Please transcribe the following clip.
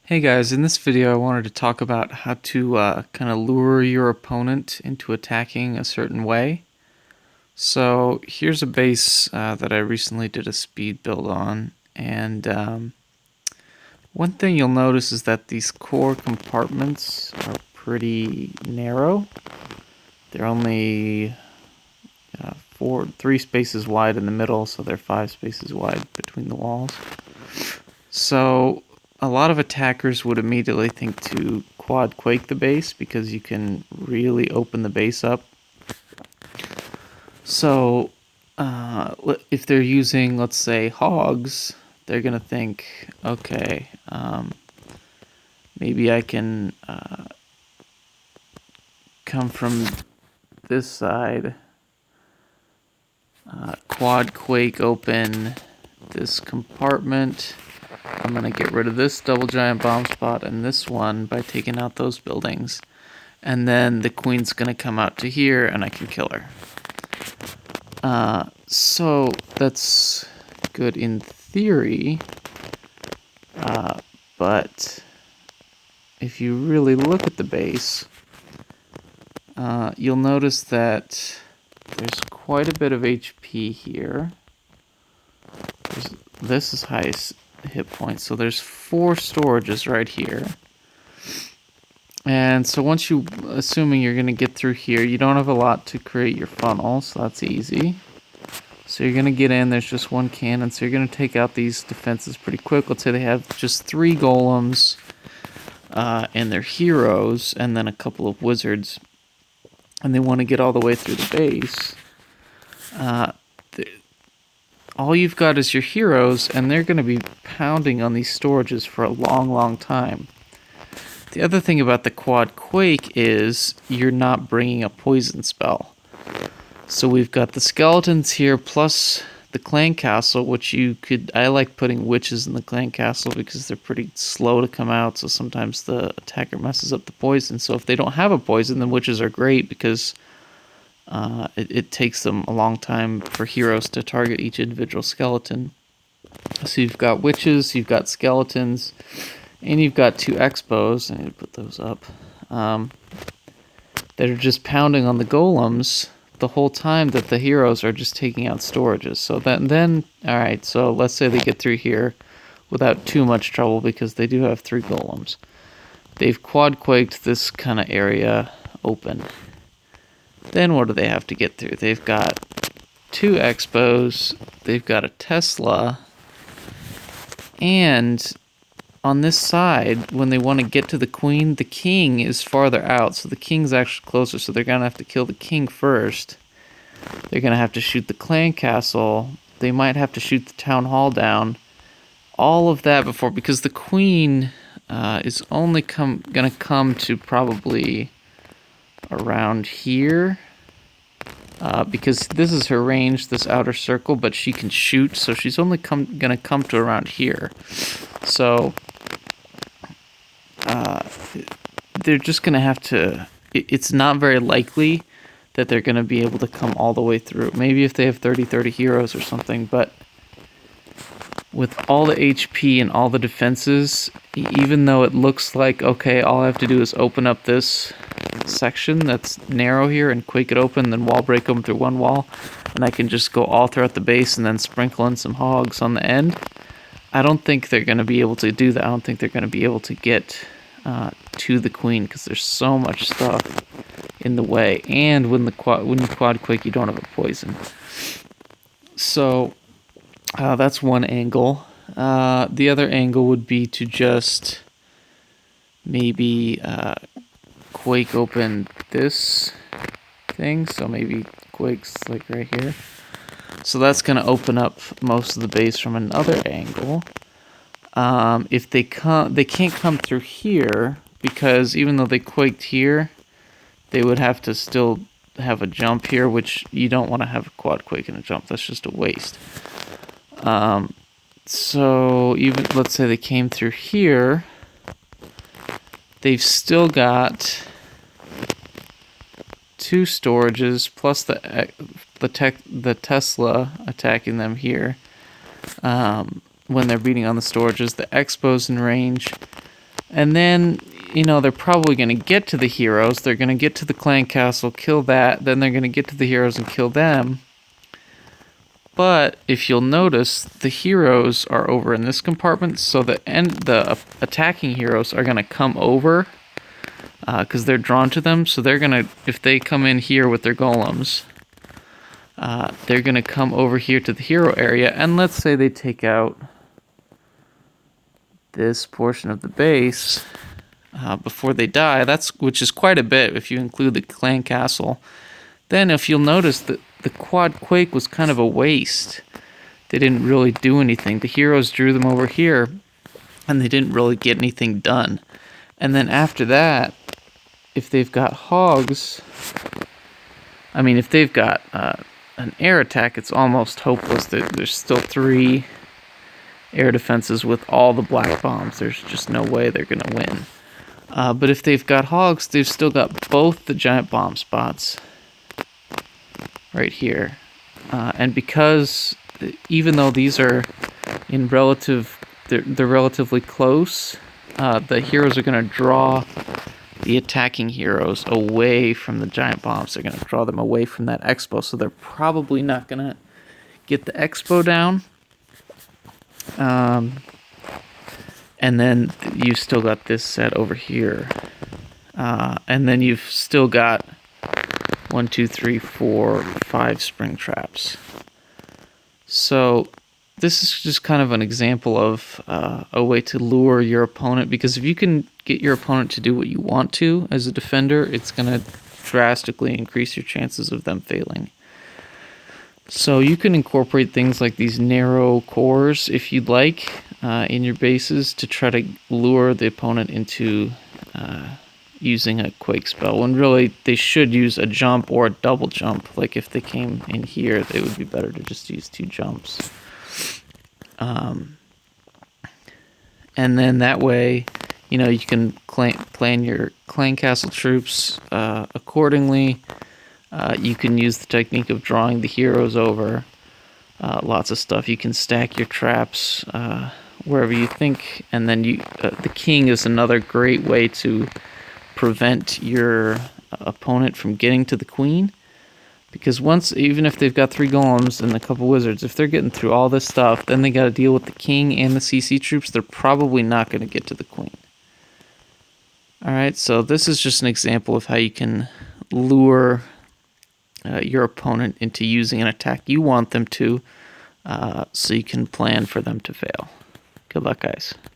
Hey guys, in this video I wanted to talk about how to kind of lure your opponent into attacking a certain way. So here's a base that I recently did a speed build on, and one thing you'll notice is that these core compartments are pretty narrow. They're only 3 spaces wide in the middle, so they're 5 spaces wide between the walls. So a lot of attackers would immediately think to quadquake the base because you can really open the base up. So if they're using, let's say, hogs, they're going to think, okay, maybe I can come from this side, quadquake open this compartment. I'm going to get rid of this double giant bomb spot and this one by taking out those buildings. And then the queen's going to come out to here and I can kill her. So that's good in theory. But if you really look at the base, you'll notice that there's quite a bit of HP here. This is highest hit points, so there's 4 storages right here. And so once you, assuming you're going to get through here, you don't have a lot to create your funnel, so that's easy. So you're going to get in, there's just 1 cannon, so you're going to take out these defenses pretty quick. Let's say they have just 3 golems and their heroes, and then a couple of wizards, and they want to get all the way through the base. All you've got is your heroes, and they're going to be pounding on these storages for a long, long time. The other thing about the quadquake is you're not bringing a poison spell. So we've got the skeletons here plus the clan castle, which I like putting witches in the clan castle because they're pretty slow to come out, so sometimes the attacker messes up the poison. So if they don't have a poison, then witches are great because it takes them a long time for heroes to target each individual skeleton. So you've got witches, you've got skeletons, and you've got 2 expos. I need to put those up. That are just pounding on the golems the whole time that the heroes are just taking out storages. So then alright, so let's say they get through here without too much trouble because they do have 3 golems. They've quadquaked this kind of area open. Then what do they have to get through? They've got 2 expos, they've got a Tesla, and on this side, when they want to get to the queen, the king is farther out, so the king's actually closer, so they're going to have to kill the king first. They're going to have to shoot the clan castle. They might have to shoot the town hall down. All of that before, because the queen is only going to come to probably around here. Because this is her range, this outer circle, but she can shoot, so she's only going to come to around here. So they're just going to have to... It's not very likely that they're going to be able to come all the way through. Maybe if they have 30 heroes or something, but with all the HP and all the defenses, even though it looks like, okay, all I have to do is open up this section that's narrow here and quake it open, then wall break them through one wall, and I can just go all throughout the base and then sprinkle in some hogs on the end. I don't think they're going to be able to do that. I don't think they're going to be able to get to the queen because there's so much stuff in the way, and when you quadquake, you don't have a poison. So that's one angle. The other angle would be to just maybe quake open this thing, so maybe quakes like right here. So that's going to open up most of the base from another angle. If they can't come through here because even though they quaked here, they would have to still have a jump here, which you don't want to have a quad quake and a jump. That's just a waste. So even let's say they came through here, they've still got 2 storages plus the Tesla attacking them here. When they're beating on the storages, the Expo's in range. And then, they're probably going to get to the heroes. They're going to get to the clan castle, kill that. Then they're going to get to the heroes and kill them. But if you'll notice, the heroes are over in this compartment. So the attacking heroes are going to come over because they're drawn to them. So they're going to, if they come in here with their golems, they're going to come over here to the hero area. And let's say they take out this portion of the base before they die, which is quite a bit if you include the clan castle. Then if you'll notice that the quadquake was kind of a waste. They didn't really do anything. The heroes drew them over here and they didn't really get anything done. And then after that, if they've got hogs, if they've got an air attack, it's almost hopeless. There's still 3 air defenses with all the black bombs. There's just no way they're going to win. But if they've got hogs, they've still got both the giant bomb spots right here. And because even though these are in they're relatively close, the heroes are going to draw the attacking heroes away from the giant bombs. They're going to draw them away from that expo, so they're probably not going to get the expo down. And then you've still got this set over here. And then you've still got 1, 2, 3, 4, 5 spring traps. So this is just kind of an example of a way to lure your opponent, because if you can get your opponent to do what you want to as a defender, it's going to drastically increase your chances of them failing. So you can incorporate things like these narrow cores if you'd like in your bases to try to lure the opponent into using a quake spell, when really they should use a jump or a double jump. Like if they came in here, it would be better to just use 2 jumps. And then that way, you can plan your clan castle troops accordingly. You can use the technique of drawing the heroes over. Lots of stuff. You can stack your traps wherever you think. And then the king is another great way to prevent your opponent from getting to the queen. Because even if they've got 3 golems and a couple wizards, if they're getting through all this stuff, then they got to deal with the king and the CC troops, they're probably not going to get to the queen. Alright, so this is just an example of how you can lure your opponent into using an attack you want them to, so you can plan for them to fail. Good luck, guys.